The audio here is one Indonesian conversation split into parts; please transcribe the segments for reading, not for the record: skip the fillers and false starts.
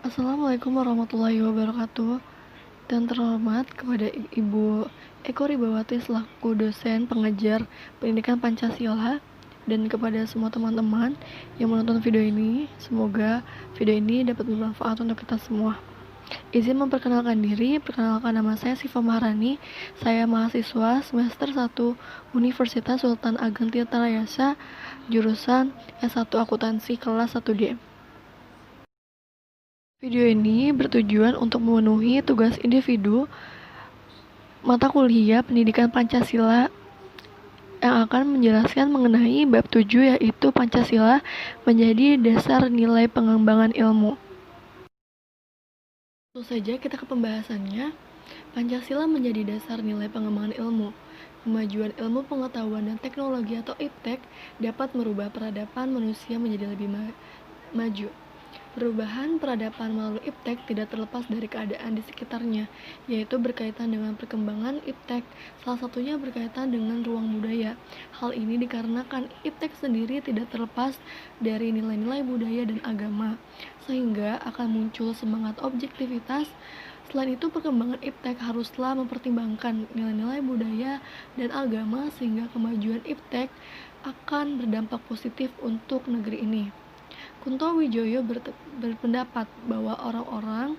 Assalamualaikum warahmatullahi wabarakatuh. Dan terhormat kepada Ibu Eko Ribawati selaku dosen pengajar pendidikan Pancasila dan kepada semua teman-teman yang menonton video ini. Semoga video ini dapat bermanfaat untuk kita semua. Izin memperkenalkan diri, perkenalkan nama saya Siva Maharani. Saya mahasiswa semester 1 Universitas Sultan Ageng Tirtayasa, jurusan S1 Akuntansi kelas 1D. Video ini bertujuan untuk memenuhi tugas individu mata kuliah Pendidikan Pancasila yang akan menjelaskan mengenai bab 7, yaitu Pancasila menjadi dasar nilai pengembangan ilmu. Langsung saja kita ke pembahasannya. Pancasila menjadi dasar nilai pengembangan ilmu. Kemajuan ilmu pengetahuan dan teknologi atau IPTEK dapat merubah peradaban manusia menjadi lebih maju. Perubahan peradaban melalui IPTEK tidak terlepas dari keadaan di sekitarnya, yaitu berkaitan dengan perkembangan IPTEK, salah satunya berkaitan dengan ruang budaya. Hal ini dikarenakan IPTEK sendiri tidak terlepas dari nilai-nilai budaya dan agama, sehingga akan muncul semangat objektivitas. Selain itu, perkembangan IPTEK haruslah mempertimbangkan nilai-nilai budaya dan agama, sehingga kemajuan IPTEK akan berdampak positif untuk negeri ini. Kunto Wijoyo berpendapat bahwa orang-orang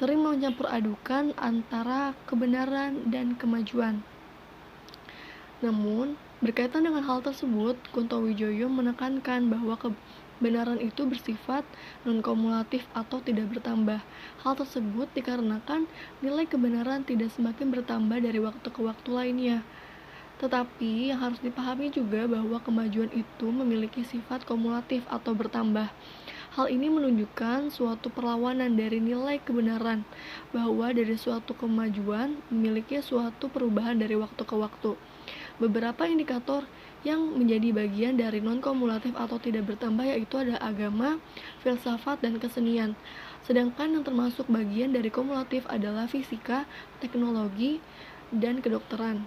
sering mencampur adukan antara kebenaran dan kemajuan. Namun, berkaitan dengan hal tersebut, Kunto Wijoyo menekankan bahwa kebenaran itu bersifat non-kumulatif atau tidak bertambah. Hal tersebut dikarenakan nilai kebenaran tidak semakin bertambah dari waktu ke waktu lainnya. Tetapi yang harus dipahami juga bahwa kemajuan itu memiliki sifat kumulatif atau bertambah. Hal ini menunjukkan suatu perlawanan dari nilai kebenaran, bahwa dari suatu kemajuan memiliki suatu perubahan dari waktu ke waktu. Beberapa indikator yang menjadi bagian dari non-kumulatif atau tidak bertambah yaitu ada agama, filsafat, dan kesenian. Sedangkan yang termasuk bagian dari kumulatif adalah fisika, teknologi, dan kedokteran.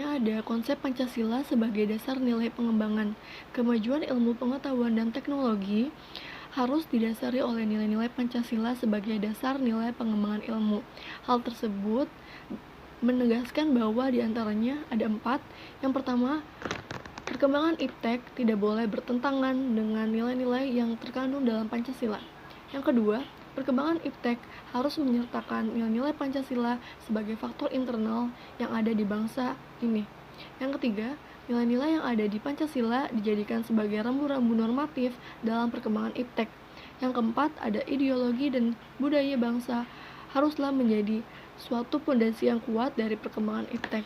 Ada konsep Pancasila sebagai dasar nilai pengembangan. Kemajuan ilmu pengetahuan dan teknologi harus didasari oleh nilai-nilai Pancasila sebagai dasar nilai pengembangan ilmu. Hal tersebut menegaskan bahwa diantaranya ada 4. Yang pertama, perkembangan IPTEK tidak boleh bertentangan dengan nilai-nilai yang terkandung dalam Pancasila. Yang kedua, perkembangan IPTEK harus menyertakan nilai-nilai Pancasila sebagai faktor internal yang ada di bangsa ini. Yang ketiga, nilai-nilai yang ada di Pancasila dijadikan sebagai rambu-rambu normatif dalam perkembangan IPTEK. Yang keempat, ada ideologi dan budaya bangsa haruslah menjadi suatu fondasi yang kuat dari perkembangan IPTEK.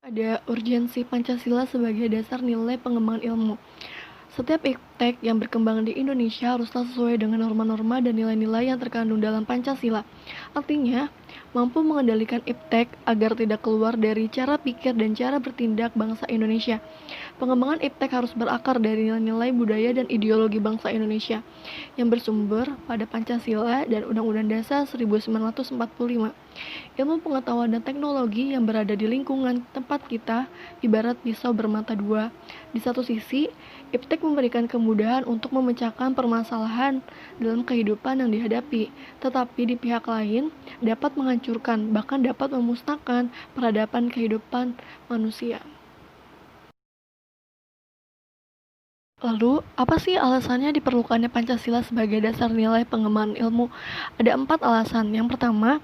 Ada urgensi Pancasila sebagai dasar nilai pengembangan ilmu. Setiap IPTEK yang berkembang di Indonesia haruslah sesuai dengan norma-norma dan nilai-nilai yang terkandung dalam Pancasila. Artinya, mampu mengendalikan IPTEK agar tidak keluar dari cara pikir dan cara bertindak bangsa Indonesia. Pengembangan IPTEK harus berakar dari nilai-nilai budaya dan ideologi bangsa Indonesia yang bersumber pada Pancasila dan Undang-Undang Dasar 1945. Ilmu pengetahuan dan teknologi yang berada di lingkungan tempat kita ibarat pisau bermata dua. Di satu sisi, IPTEK memberikan kemudahan untuk memecahkan permasalahan dalam kehidupan yang dihadapi, tetapi di pihak lain dapat menghancurkan, bahkan dapat memusnahkan peradaban kehidupan manusia. Lalu, apa sih alasannya diperlukannya Pancasila sebagai dasar nilai pengembangan ilmu? Ada 4 alasan. Yang pertama,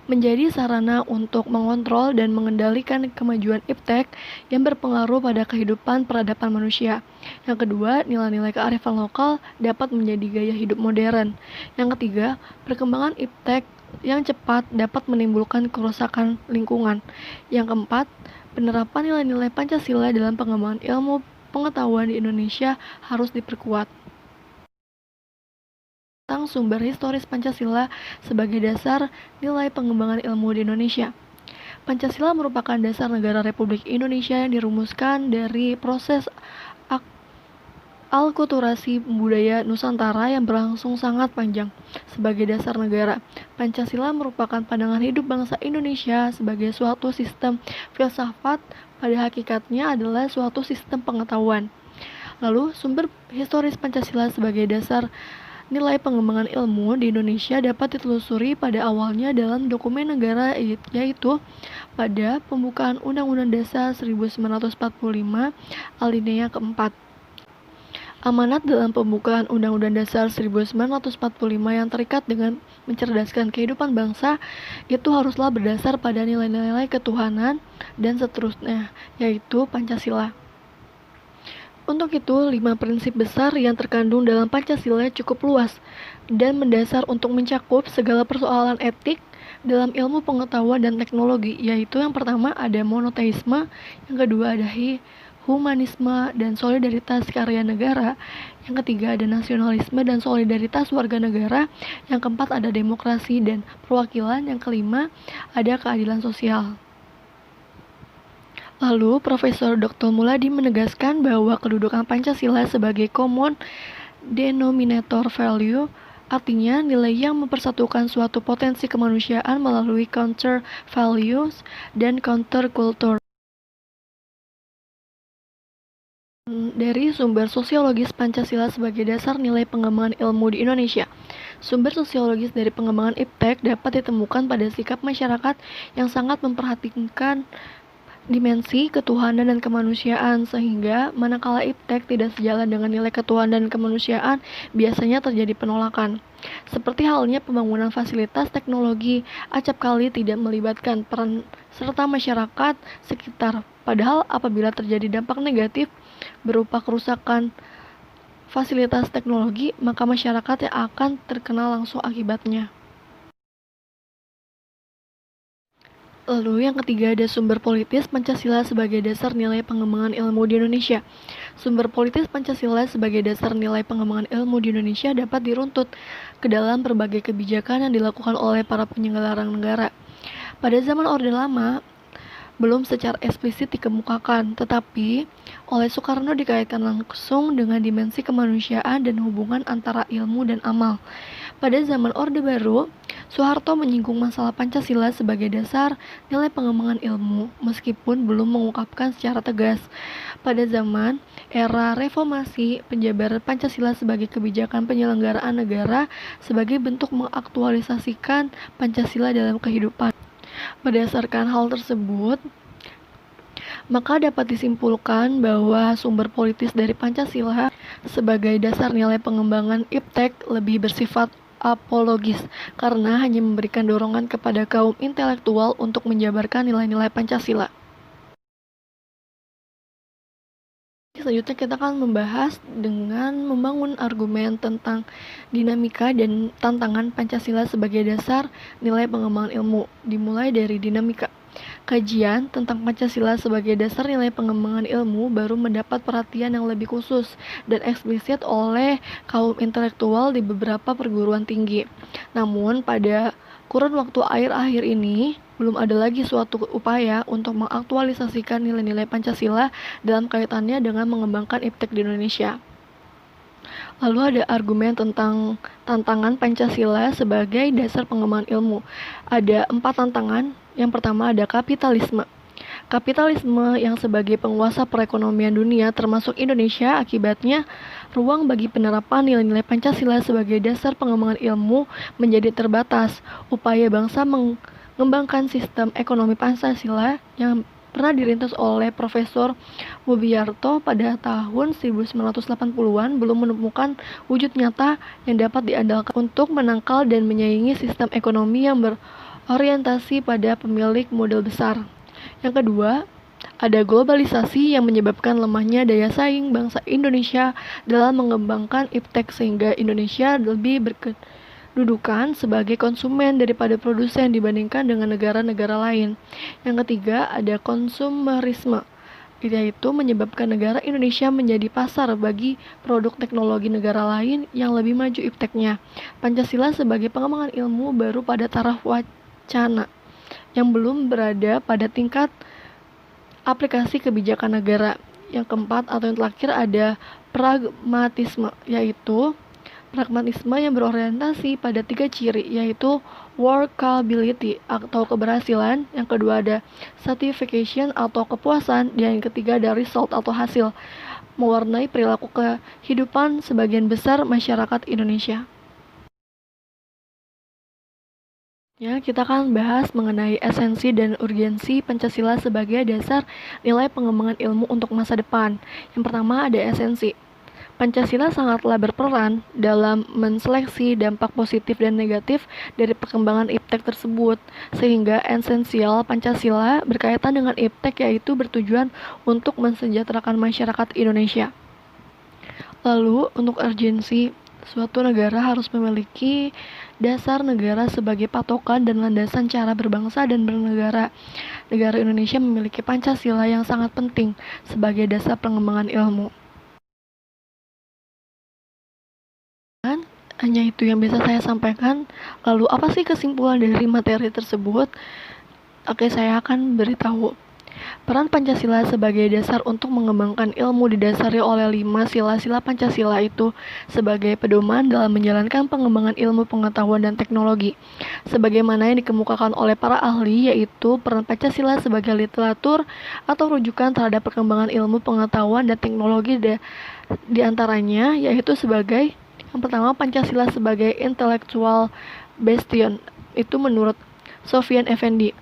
menjadi sarana untuk mengontrol dan mengendalikan kemajuan IPTEK yang berpengaruh pada kehidupan peradaban manusia. Yang kedua, nilai-nilai kearifan lokal dapat menjadi gaya hidup modern. Yang ketiga, perkembangan IPTEK yang cepat dapat menimbulkan kerusakan lingkungan. Yang keempat, penerapan nilai-nilai Pancasila dalam pengembangan ilmu pengetahuan di Indonesia harus diperkuat. Tentang sumber historis Pancasila sebagai dasar nilai pengembangan ilmu di Indonesia. Pancasila merupakan dasar negara Republik Indonesia yang dirumuskan dari proses alkulturasi budaya Nusantara yang berlangsung sangat panjang. Sebagai dasar negara, Pancasila merupakan pandangan hidup bangsa Indonesia sebagai suatu sistem filsafat, pada hakikatnya adalah suatu sistem pengetahuan. Lalu, sumber historis Pancasila sebagai dasar nilai pengembangan ilmu di Indonesia dapat ditelusuri pada awalnya dalam dokumen negara, yaitu pada pembukaan Undang-Undang Dasar 1945 alinea keempat. Amanat dalam pembukaan Undang-Undang Dasar 1945 yang terikat dengan mencerdaskan kehidupan bangsa itu haruslah berdasar pada nilai-nilai ketuhanan dan seterusnya, yaitu Pancasila. Untuk itu, 5 prinsip besar yang terkandung dalam Pancasila cukup luas dan mendasar untuk mencakup segala persoalan etik dalam ilmu pengetahuan dan teknologi, yaitu yang pertama ada monoteisme, yang kedua ada humanisme dan solidaritas karya negara, yang ketiga ada nasionalisme dan solidaritas warga negara, yang keempat ada demokrasi dan perwakilan, yang kelima ada keadilan sosial. Lalu, Profesor Dr. Muladi menegaskan bahwa kedudukan Pancasila sebagai common denominator value, artinya nilai yang mempersatukan suatu potensi kemanusiaan melalui counter values dan counter culture. Dari sumber sosiologis Pancasila sebagai dasar nilai pengembangan ilmu di Indonesia. Sumber sosiologis dari pengembangan iptek dapat ditemukan pada sikap masyarakat yang sangat memperhatikan dimensi ketuhanan dan kemanusiaan, sehingga manakala iptek tidak sejalan dengan nilai ketuhanan dan kemanusiaan, biasanya terjadi penolakan. Seperti halnya pembangunan fasilitas teknologi, acap kali tidak melibatkan peran serta masyarakat sekitar. Padahal apabila terjadi dampak negatif berupa kerusakan fasilitas teknologi, maka masyarakat yang akan terkena langsung akibatnya. Lalu yang ketiga ada sumber politis Pancasila sebagai dasar nilai pengembangan ilmu di Indonesia. Sumber politis Pancasila sebagai dasar nilai pengembangan ilmu di Indonesia dapat diruntut ke dalam berbagai kebijakan yang dilakukan oleh para penyelenggara negara. Pada zaman Orde Lama, belum secara eksplisit dikemukakan, tetapi oleh Soekarno dikaitkan langsung dengan dimensi kemanusiaan dan hubungan antara ilmu dan amal. Pada zaman Orde Baru, Soeharto menyinggung masalah Pancasila sebagai dasar nilai pengembangan ilmu, meskipun belum mengungkapkan secara tegas. Pada zaman era reformasi, penjabaran Pancasila sebagai kebijakan penyelenggaraan negara sebagai bentuk mengaktualisasikan Pancasila dalam kehidupan. Berdasarkan hal tersebut, maka dapat disimpulkan bahwa sumber politis dari Pancasila sebagai dasar nilai pengembangan iptek lebih bersifat apologis, karena hanya memberikan dorongan kepada kaum intelektual untuk menjabarkan nilai-nilai Pancasila. Selanjutnya kita akan membahas dengan membangun argumen tentang dinamika dan tantangan Pancasila sebagai dasar nilai pengembangan ilmu. Dimulai dari dinamika. Kajian tentang Pancasila sebagai dasar nilai pengembangan ilmu baru mendapat perhatian yang lebih khusus dan eksplisit oleh kaum intelektual di beberapa perguruan tinggi. Namun pada kurun waktu akhir-akhir ini, belum ada lagi suatu upaya untuk mengaktualisasikan nilai-nilai Pancasila dalam kaitannya dengan mengembangkan iptek di Indonesia. Lalu ada argumen tentang tantangan Pancasila sebagai dasar pengembangan ilmu. Ada 4 tantangan. Yang pertama ada kapitalisme. Kapitalisme yang sebagai penguasa perekonomian dunia termasuk Indonesia, akibatnya ruang bagi penerapan nilai-nilai Pancasila sebagai dasar pengembangan ilmu menjadi terbatas. Upaya bangsa mengembangkan sistem ekonomi Pancasila yang pernah dirintis oleh Profesor Wobiarto pada tahun 1980-an belum menemukan wujud nyata yang dapat diandalkan untuk menangkal dan menyaingi sistem ekonomi yang berorientasi pada pemilik modal besar. Yang kedua, ada globalisasi yang menyebabkan lemahnya daya saing bangsa Indonesia dalam mengembangkan iptek, sehingga Indonesia lebih berkedudukan sebagai konsumen daripada produsen dibandingkan dengan negara-negara lain. Yang ketiga, ada konsumerisme, yaitu menyebabkan negara Indonesia menjadi pasar bagi produk teknologi negara lain yang lebih maju ipteknya. Pancasila sebagai pengembangan ilmu baru pada taraf wacana yang belum berada pada tingkat aplikasi kebijakan negara. Yang keempat atau yang terakhir ada pragmatisme, yaitu pragmatisme yang berorientasi pada 3 ciri, yaitu workability atau keberhasilan, yang kedua ada satisfaction atau kepuasan, dan yang ketiga ada result atau hasil. mewarnai perilaku kehidupan sebagian besar masyarakat Indonesia. Ya, kita akan bahas mengenai esensi dan urgensi Pancasila sebagai dasar nilai pengembangan ilmu untuk masa depan. Yang pertama ada esensi. Pancasila sangatlah berperan dalam menseleksi dampak positif dan negatif dari perkembangan iptek tersebut, sehingga esensial Pancasila berkaitan dengan iptek yaitu bertujuan untuk mensejahterakan masyarakat Indonesia. Lalu, untuk urgensi, suatu negara harus memiliki dasar negara sebagai patokan dan landasan cara berbangsa dan bernegara. Negara Indonesia memiliki Pancasila yang sangat penting sebagai dasar pengembangan ilmu. Dan hanya itu yang bisa saya sampaikan. Lalu apa sih kesimpulan dari materi tersebut? Oke, saya akan beritahu. Peran Pancasila sebagai dasar untuk mengembangkan ilmu didasari oleh 5 sila-sila Pancasila itu sebagai pedoman dalam menjalankan pengembangan ilmu pengetahuan dan teknologi. Sebagaimana yang dikemukakan oleh para ahli, yaitu peran Pancasila sebagai literatur atau rujukan terhadap perkembangan ilmu pengetahuan dan teknologi di antaranya, yaitu sebagai yang pertama Pancasila sebagai intellectual bastion, itu menurut Sofyan Effendi.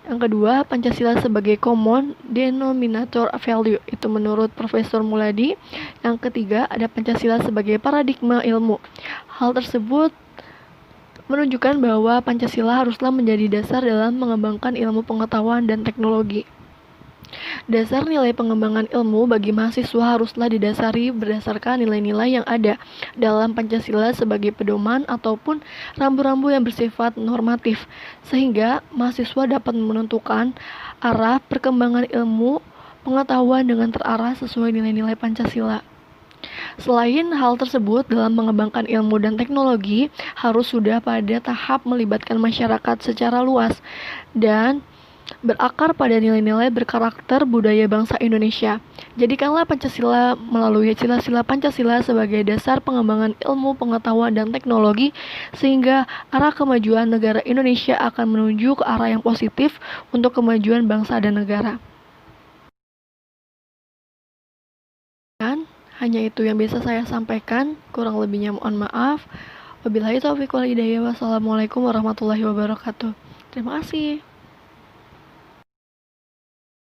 Yang kedua, Pancasila sebagai common denominator value, itu menurut Profesor Muladi. Yang ketiga, ada Pancasila sebagai paradigma ilmu. Hal tersebut menunjukkan bahwa Pancasila haruslah menjadi dasar dalam mengembangkan ilmu pengetahuan dan teknologi. Dasar nilai pengembangan ilmu bagi mahasiswa haruslah didasari berdasarkan nilai-nilai yang ada dalam Pancasila sebagai pedoman ataupun rambu-rambu yang bersifat normatif, sehingga mahasiswa dapat menentukan arah perkembangan ilmu pengetahuan dengan terarah sesuai nilai-nilai Pancasila. Selain hal tersebut, dalam mengembangkan ilmu dan teknologi harus sudah pada tahap melibatkan masyarakat secara luas dan berakar pada nilai-nilai berkarakter budaya bangsa Indonesia. Jadikanlah Pancasila melalui sila-sila Pancasila sebagai dasar pengembangan ilmu, pengetahuan, dan teknologi, sehingga arah kemajuan negara Indonesia akan menuju ke arah yang positif untuk kemajuan bangsa dan negara. Dan hanya itu yang bisa saya sampaikan, kurang lebihnya mohon maaf. Wabillahi taufiq wal hidayah. Wassalamualaikum warahmatullahi wabarakatuh. Terima kasih.